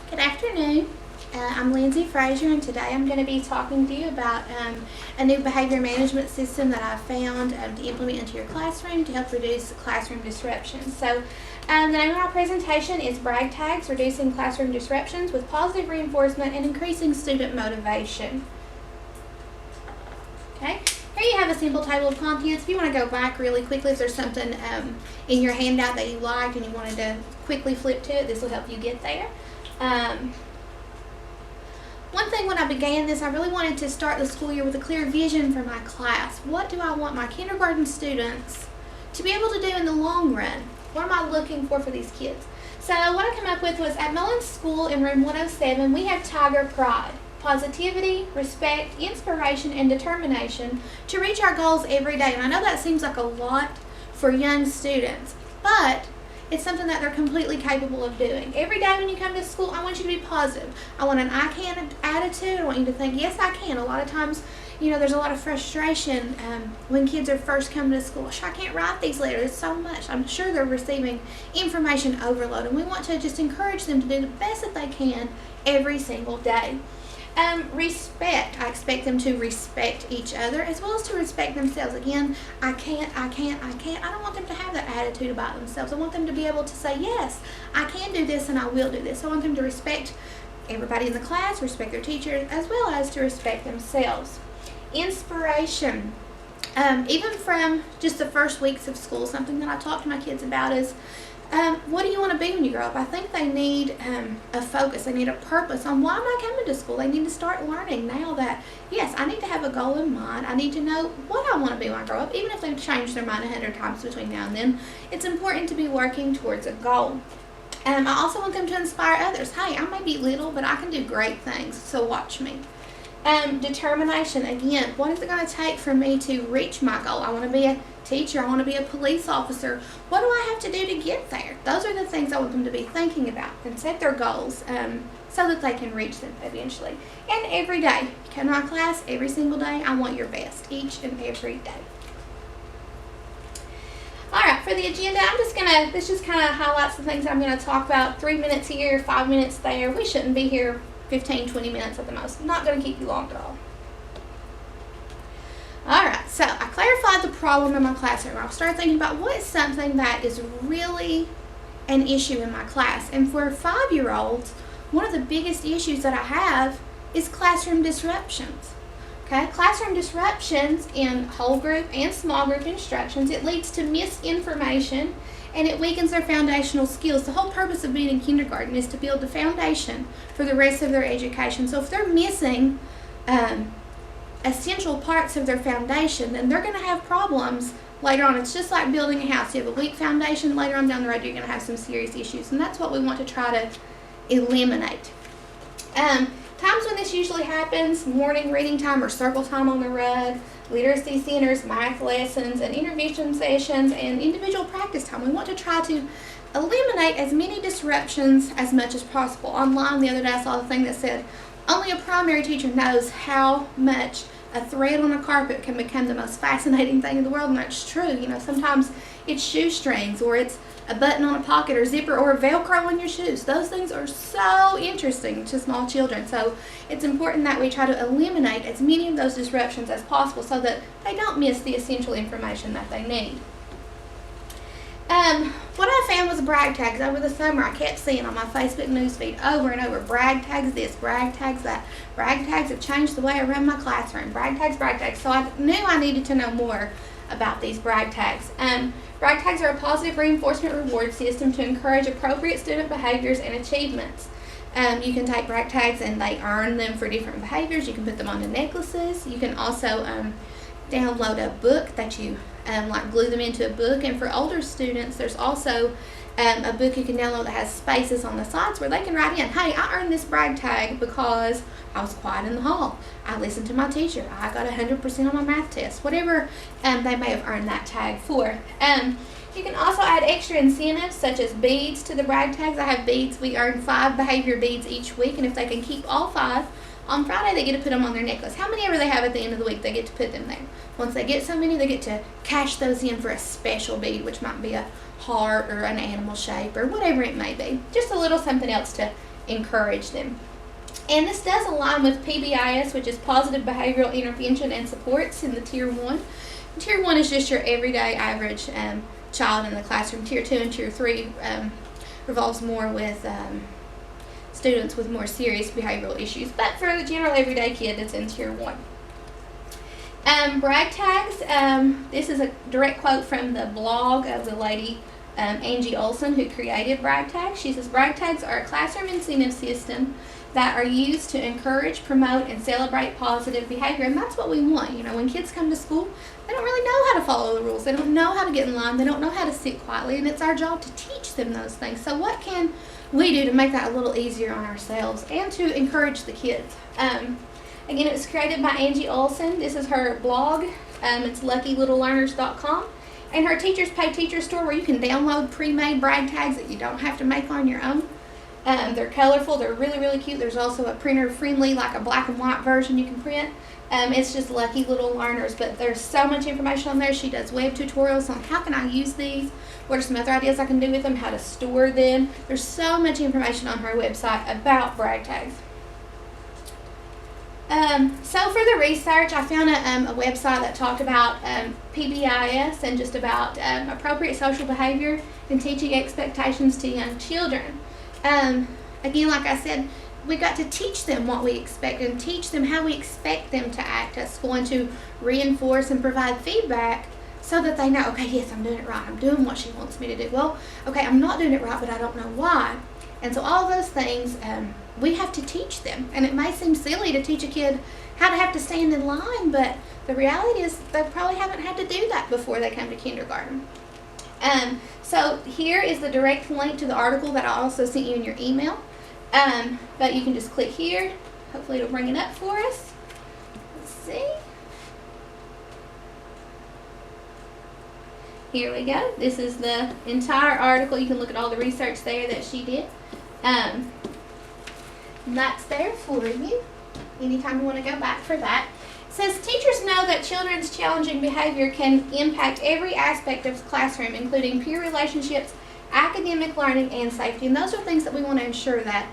Good afternoon. I'm Lindsay Frazier, and today I'm going to be talking to you about a new behavior management system that I found to implement into your classroom to help reduce classroom disruptions. So, the name of my presentation is Brag Tags, Reducing Classroom Disruptions with Positive Reinforcement and Increasing Student Motivation. Okay, here you have a simple table of contents. If you want to go back really quickly, if there's something in your handout that you liked and you wanted to quickly flip to it, this will help you get there. One thing when I began this, I really wanted to start the school year with a clear vision for my class. What do I want my kindergarten students to be able to do in the long run? What am I looking for these kids? So what I came up with was at Mullins School in room 107, we have Tiger Pride. Positivity, respect, inspiration, and determination to reach our goals every day. And I know that seems like a lot for young students, but it's something that they're completely capable of doing. Every day when you come to school, I want you to be positive. I want an I can attitude. I want you to think, yes, I can. A lot of times, there's a lot of frustration when kids are first coming to school. I can't write these letters. It's so much. I'm sure they're receiving information overload, and we want to just encourage them to do the best that they can every single day. Respect. I expect them to respect each other as well as to respect themselves. Again, I can't. I don't want them to have that attitude about themselves. I want them to be able to say, yes, I can do this and I will do this. I want them to respect everybody in the class, respect their teachers, as well as to respect themselves. Inspiration. Even from just the first weeks of school, something that I talk to my kids about is, what do you want to be when you grow up? I think they need a focus. They need a purpose on why am I coming to school. They need to start learning now that, yes, I need to have a goal in mind. I need to know what I want to be when I grow up. Even if they've changed their mind 100 times between now and then, it's important to be working towards a goal. I also want them to inspire others. Hey, I may be little, but I can do great things, so watch me. Determination. Again, what is it going to take for me to reach my goal? I want to be a teacher. I want to be a police officer. What do I have to do to get there? Those are the things I want them to be thinking about and set their goals so that they can reach them eventually. And every day, you come to my class every single day. I want your best each and every day. Alright, for the agenda, this just kind of highlights the things I'm going to talk about. 3 minutes here, 5 minutes there. We shouldn't be here 15, 20 minutes at the most. I'm not going to keep you long at all. Alright, so I clarified the problem in my classroom. I'll start thinking about what is something that is really an issue in my class. And for 5-year-olds, one of the biggest issues that I have is classroom disruptions. Okay, classroom disruptions in whole group and small group instructions, it leads to misinformation and it weakens their foundational skills. The whole purpose of being in kindergarten is to build the foundation for the rest of their education. So if they're missing essential parts of their foundation, then they're going to have problems later on. It's just like building a house. You have a weak foundation, later on down the road you're going to have some serious issues, and that's what we want to try to eliminate. Times when this usually happens: morning reading time or circle time on the rug, literacy centers, math lessons, and intervention sessions, and individual practice time. We want to try to eliminate as many disruptions as much as possible. Online the other day I saw a thing that said only a primary teacher knows how much a thread on a carpet can become the most fascinating thing in the world, and that's true. Sometimes it's shoestrings, or it's a button on a pocket or zipper or a Velcro on your shoes. Those things are so interesting to small children. So it's important that we try to eliminate as many of those disruptions as possible so that they don't miss the essential information that they need. What I found was brag tags over the summer. I kept seeing on my Facebook newsfeed over and over, brag tags this, brag tags that. Brag tags have changed the way I run my classroom. Brag tags, brag tags. So I knew I needed to know more about these brag tags. Brag tags are a positive reinforcement reward system to encourage appropriate student behaviors and achievements. You can take brag tags and they earn them for different behaviors. You can put them onto necklaces. You can also download a book that you glue them into a book. And for older students, there's also a book you can download that has spaces on the sides where they can write in, hey, I earned this brag tag because I was quiet in the hall, I listened to my teacher, I got 100% on my math test, whatever they may have earned that tag for. You can also add extra incentives such as beads to the brag tags. I have beads. We earn 5 behavior beads each week, and if they can keep all 5, on Friday they get to put them on their necklace. How many ever they have at the end of the week, they get to put them there. Once they get so many, they get to cash those in for a special bead, which might be a heart or an animal shape or whatever it may be. Just a little something else to encourage them. And this does align with PBIS, which is Positive Behavioral Intervention and Supports in the Tier 1. Tier 1 is just your everyday average child in the classroom. Tier 2 and Tier 3 revolves more with students with more serious behavioral issues. But for the general everyday kid, it's in Tier 1. Brag tags, this is a direct quote from the blog of the lady Angie Olson, who created brag tags. She says, brag tags are a classroom incentive system that are used to encourage, promote, and celebrate positive behavior. And that's what we want. You know, when kids come to school, they don't really know how to follow the rules. They don't know how to get in line. They don't know how to sit quietly. And it's our job to teach them those things. So what can we do to make that a little easier on ourselves and to encourage the kids? Again, it was created by Angie Olson. This is her blog. It's luckylittlelearners.com. And her Teachers Pay Teachers store, where you can download pre-made brag tags that you don't have to make on your own. They're colorful. They're really, really cute. There's also a printer-friendly, like a black and white version you can print. It's just Lucky Little Learners, but there's so much information on there. She does web tutorials on how can I use these, what are some other ideas I can do with them, how to store them. There's so much information on her website about brag tags. So for the research, I found a website that talked about PBIS and just about appropriate social behavior and teaching expectations to young children. Again, like I said, we got to teach them what we expect and teach them how we expect them to act at school, and to reinforce and provide feedback so that they know, okay, yes, I'm doing it right. I'm doing what she wants me to do. Well, okay, I'm not doing it right, but I don't know why. And so all those things, we have to teach them. And it may seem silly to teach a kid how to have to stand in line, but the reality is they probably haven't had to do that before they come to kindergarten. So here is the direct link to the article that I also sent you in your email. But you can just click here. Hopefully it'll bring it up for us. Let's see. Here we go. This is the entire article. You can look at all the research there that she did. And that's there for you anytime you want to go back for that. It says, teachers know that children's challenging behavior can impact every aspect of the classroom, including peer relationships, academic learning, and safety. And those are things that we want to ensure that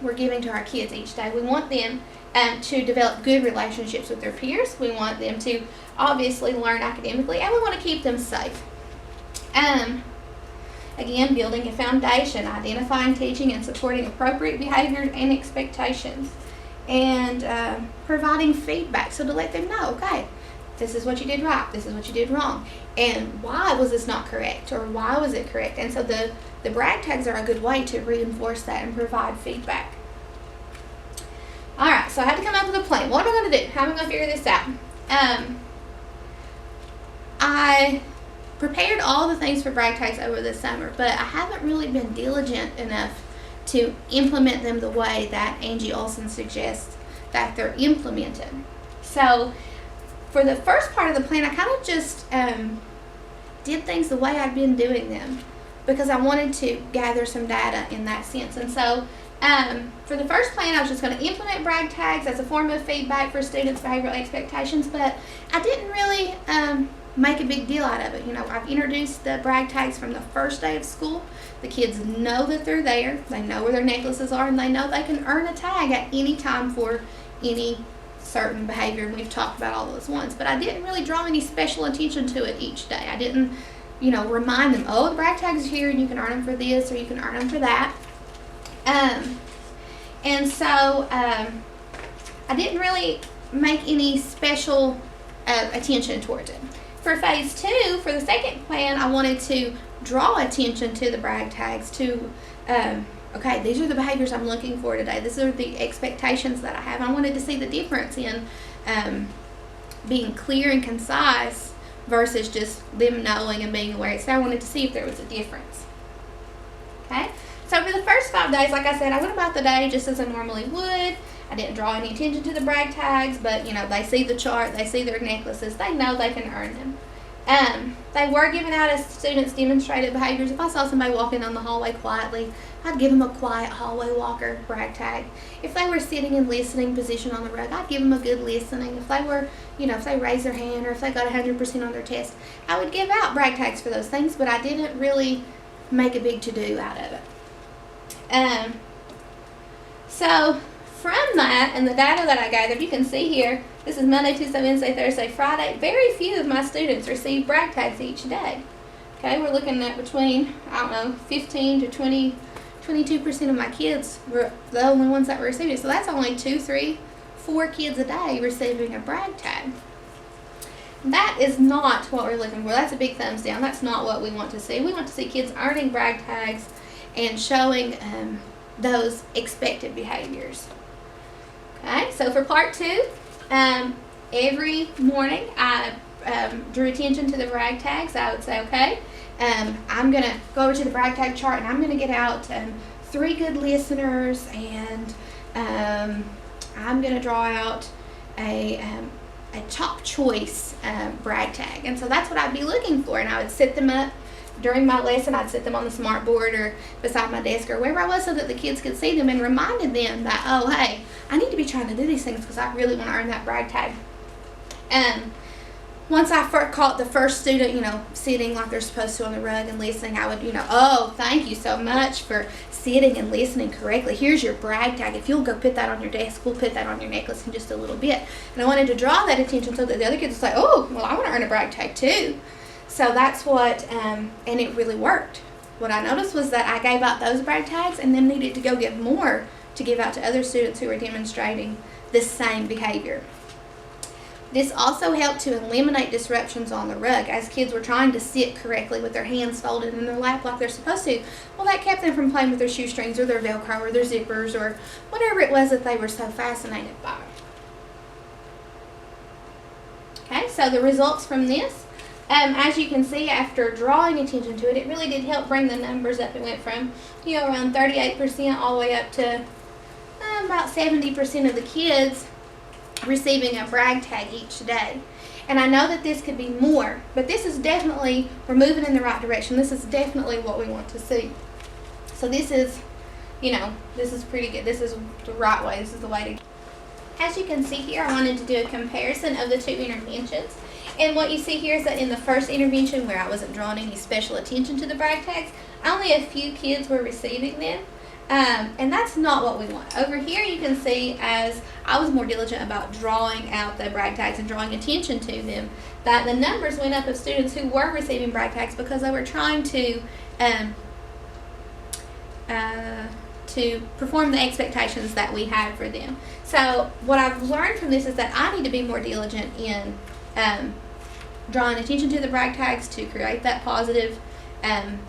we're giving to our kids each day. We want them to develop good relationships with their peers. We want them to obviously learn academically, and we want to keep them safe. Again, building a foundation, identifying, teaching, and supporting appropriate behaviors and expectations, and providing feedback, so to let them know, okay, this is what you did right, this is what you did wrong, and why was this not correct, or why was it correct. And so the brag tags are a good way to reinforce that and provide feedback. Alright, so I had to come up with a plan. What am I going to do? How am I going to figure this out? I prepared all the things for brag tags over the summer, but I haven't really been diligent enough to implement them the way that Angie Olson suggests that they're implemented. So for the first part of the plan, I kind of just did things the way I've been doing them, because I wanted to gather some data in that sense. And so for the first plan, I was just going to implement brag tags as a form of feedback for students' behavioral expectations, but I didn't really make a big deal out of it. You know, I've introduced the brag tags from the first day of school. The kids know that they're there, they know where their necklaces are, and they know they can earn a tag at any time for any certain behavior, and we've talked about all those ones. But I didn't really draw any special attention to it each day. I didn't, you know, remind them, oh, the brag tags are here and you can earn them for this or you can earn them for that. And so I didn't really make any special attention towards it. For phase 2, for the second plan, I wanted to draw attention to the brag tags, to okay, these are the behaviors I'm looking for today. These are the expectations that I have. I wanted to see the difference in being clear and concise versus just them knowing and being aware. So I wanted to see if there was a difference. Okay, so for the first 5 days, like I said, I went about the day just as I normally would. I didn't draw any attention to the brag tags, but you know, they see the chart, they see their necklaces, they know they can earn them. They were given out as students demonstrated behaviors. If I saw somebody walking down the hallway quietly, I'd give them a quiet hallway walker brag tag. If they were sitting in listening position on the rug, I'd give them a good listening. If they were, you know, if they raised their hand or if they got 100% on their test, I would give out brag tags for those things, but I didn't really make a big to-do out of it. So from that and the data that I gathered, you can see here, this is Monday, Tuesday, Wednesday, Thursday, Friday. Very few of my students receive brag tags each day. Okay, we're looking at between, 15 to 22% of my kids were the only ones that were receiving it. So that's only 2, 3, 4 kids a day receiving a brag tag. That is not what we're looking for. That's a big thumbs down. That's not what we want to see. We want to see kids earning brag tags and showing those expected behaviors. Okay, so for part 2, every morning I drew attention to the brag tags. I would say, okay, I'm going to go over to the brag tag chart and I'm going to get out 3 good listeners, and I'm going to draw out a top choice brag tag. And so that's what I'd be looking for, and I would set them up during my lesson. I'd set them on the smart board or beside my desk or wherever I was so that the kids could see them, and reminded them that, oh, hey, I need to be trying to do these things because I really want to earn that brag tag. Once I caught the first student, sitting like they're supposed to on the rug and listening, I would, oh, thank you so much for sitting and listening correctly. Here's your brag tag. If you'll go put that on your desk, we'll put that on your necklace in just a little bit. And I wanted to draw that attention so that the other kids would say, oh, well, I want to earn a brag tag too. So that's what, and it really worked. What I noticed was that I gave out those brag tags and then needed to go get more to give out to other students who were demonstrating the same behavior. This also helped to eliminate disruptions on the rug as kids were trying to sit correctly with their hands folded in their lap like they're supposed to. Well, that kept them from playing with their shoestrings or their Velcro or their zippers or whatever it was that they were so fascinated by. Okay, so the results from this, as you can see, after drawing attention to it, it really did help bring the numbers up. It went from, around 38% all the way up to about 70% of the kids receiving a brag tag each day. And I know that this could be more, but this is definitely, we're moving in the right direction. This is definitely what we want to see. So this is, this is pretty good. This is the right way. This is the way to. As you can see here, I wanted to do a comparison of the 2 interventions. And what you see here is that in the first intervention, where I wasn't drawing any special attention to the brag tags, only a few kids were receiving them. And that's not what we want. Over here you can see, as I was more diligent about drawing out the brag tags and drawing attention to them, that the numbers went up of students who were receiving brag tags because they were trying to perform the expectations that we had for them. So what I've learned from this is that I need to be more diligent in drawing attention to the brag tags to create that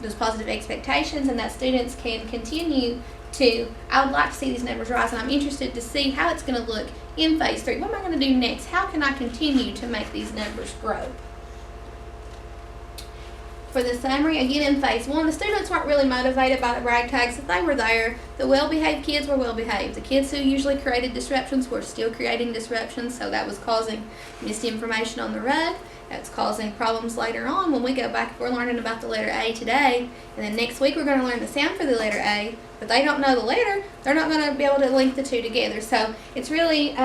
those positive expectations, and that students can continue to, I would like to see these numbers rise, and I'm interested to see how it's going to look in phase 3. What am I going to do next? How can I continue to make these numbers grow? For the summary, again in phase 1, the students weren't really motivated by the brag tags. If they were there, the well-behaved kids were well-behaved. The kids who usually created disruptions were still creating disruptions, so that was causing misinformation on the rug. That's causing problems later on when we go back. If we're learning about the letter A today, and then next week we're going to learn the sound for the letter A, but they don't know the letter, they're not going to be able to link the 2 together. So it's really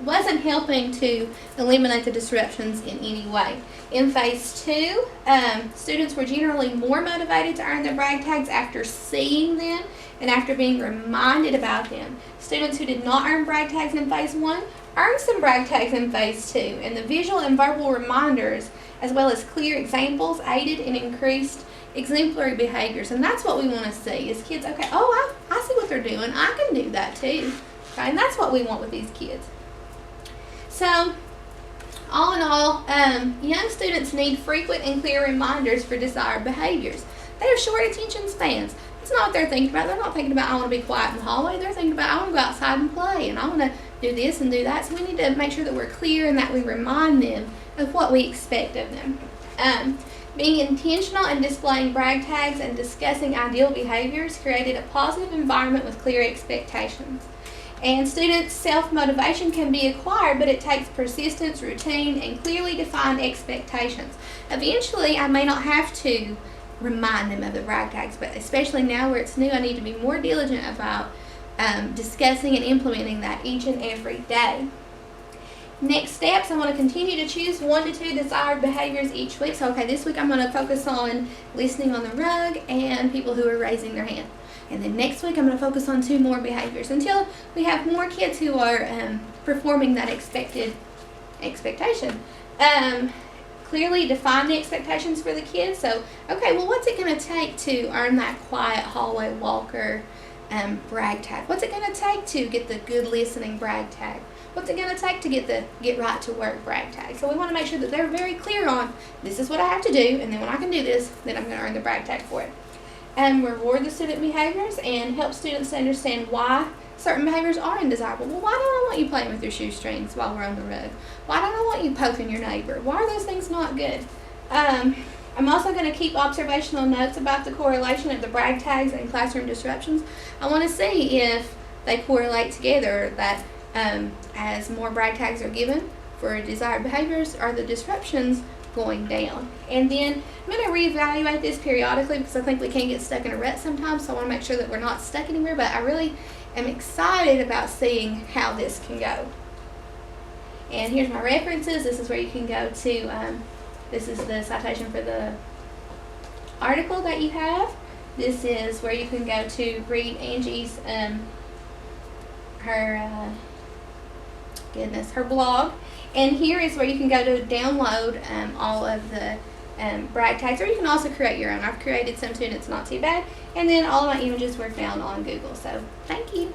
wasn't helping to eliminate the disruptions in any way. In phase 2, students were generally more motivated to earn their brag tags after seeing them and after being reminded about them. Students who did not earn brag tags in phase 1 earned some brag tags in phase 2, and the visual and verbal reminders as well as clear examples aided in increased exemplary behaviors. And that's what we want to see is kids, okay, oh, I see what they're doing, I can do that too. Okay, and that's what we want with these kids. So all in all, young students need frequent and clear reminders for desired behaviors. They have short attention spans. That's not what they're thinking about. They're not thinking about, I want to be quiet in the hallway. They're thinking about, I want to go outside and play, and I want to do this and do that. So we need to make sure that we're clear and that we remind them of what we expect of them. Being intentional and displaying brag tags and discussing ideal behaviors created a positive environment with clear expectations. And students' self-motivation can be acquired, but it takes persistence, routine, and clearly defined expectations. Eventually, I may not have to remind them of the brag tags, but especially now where it's new, I need to be more diligent about discussing and implementing that each and every day. Next steps, I want to continue to choose 1 to 2 desired behaviors each week. So, okay, this week I'm going to focus on listening on the rug and people who are raising their hand. And then next week I'm going to focus on 2 more behaviors until we have more kids who are performing that expectation. Clearly define the expectations for the kids. So, okay, well, what's it going to take to earn that quiet hallway walker brag tag? What's it going to take to get the good listening brag tag? What's it going to take to get the get right to work brag tag? So we want to make sure that they're very clear on, this is what I have to do, and then when I can do this, then I'm going to earn the brag tag for it. And reward the student behaviors and help students to understand why certain behaviors are undesirable. Well, why don't I want you playing with your shoestrings while we're on the road? Why don't I want you poking your neighbor? Why are those things not good? I'm also going to keep observational notes about the correlation of the brag tags and classroom disruptions. I want to see if they correlate together, that as more brag tags are given for desired behaviors, are the disruptions going down. And then I'm going to reevaluate this periodically because I think we can get stuck in a rut sometimes, so I want to make sure that we're not stuck anywhere, but I really am excited about seeing how this can go. And here's my references. This is where you can go to, this is the citation for the article that you have. This is where you can go to read Angie's, her blog. And here is where you can go to download all of the brag tags, or you can also create your own. I've created some too, and it's not too bad. And then all of my images were found on Google. So thank you.